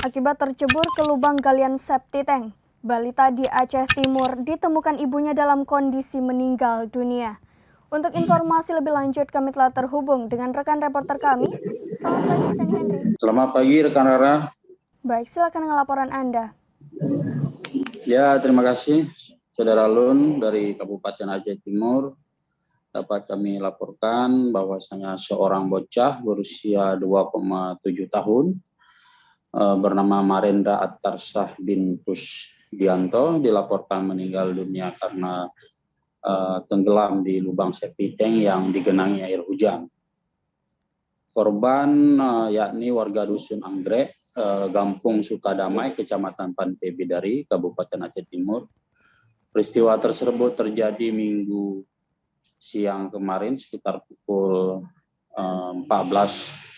Akibat tercebur ke lubang galian septic tank, balita di Aceh Timur ditemukan ibunya dalam kondisi meninggal dunia. Untuk informasi lebih lanjut, kami telah terhubung dengan rekan reporter kami. Selamat pagi, Seni Henry. Selamat pagi, rekan Rara. Baik, silakan dengan laporan Anda. Ya, terima kasih, Saudara Lun dari Kabupaten Aceh Timur. Dapat kami laporkan bahwasanya seorang bocah berusia 2,7 tahun bernama Marendra Atarsah bin Kusdianto dilaporkan meninggal dunia karena tenggelam di lubang septic tank yang digenangi air hujan. Korban yakni warga Dusun Anggrek, Gampung Sukadamai, Kecamatan Pantai Bidari, Kabupaten Aceh Timur. Peristiwa tersebut terjadi Minggu siang kemarin sekitar pukul 14.00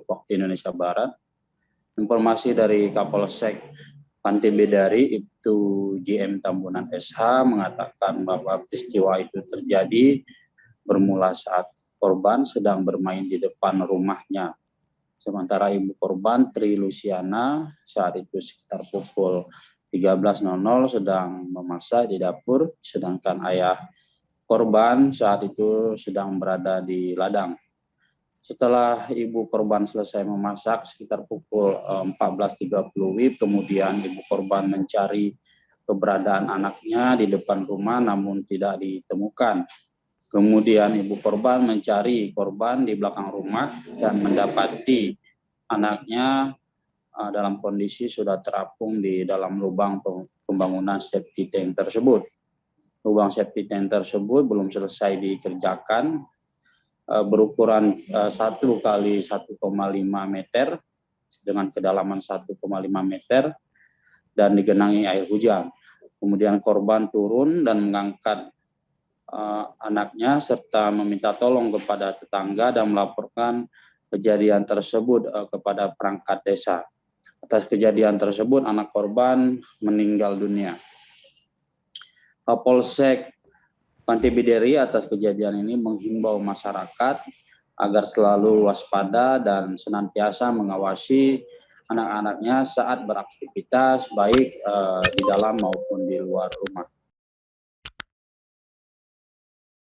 waktu Indonesia Barat. Informasi dari Kapolsek Pantai Bidari, Ibtu JM Tambunan SH, mengatakan bahwa peristiwa itu terjadi bermula saat korban sedang bermain di depan rumahnya. Sementara ibu korban, Tri Luciana, saat itu sekitar pukul 13.00 sedang memasak di dapur, sedangkan ayah korban saat itu sedang berada di ladang. Setelah ibu korban selesai memasak sekitar pukul 14.30 WIB, kemudian ibu korban mencari keberadaan anaknya di depan rumah namun tidak ditemukan. Kemudian ibu korban mencari korban di belakang rumah dan mendapati anaknya dalam kondisi sudah terapung di dalam lubang pembangunan septic tank tersebut. Lubang septic tank tersebut belum selesai dikerjakan, berukuran 1 kali 1,5 meter dengan kedalaman 1,5 meter dan digenangi air hujan. Kemudian korban turun dan mengangkat anaknya serta meminta tolong kepada tetangga dan melaporkan kejadian tersebut kepada perangkat desa. Atas kejadian tersebut anak korban meninggal dunia. Kapolsek Pantai Bidari atas kejadian ini menghimbau masyarakat agar selalu waspada dan senantiasa mengawasi anak-anaknya saat beraktivitas baik di dalam maupun di luar rumah.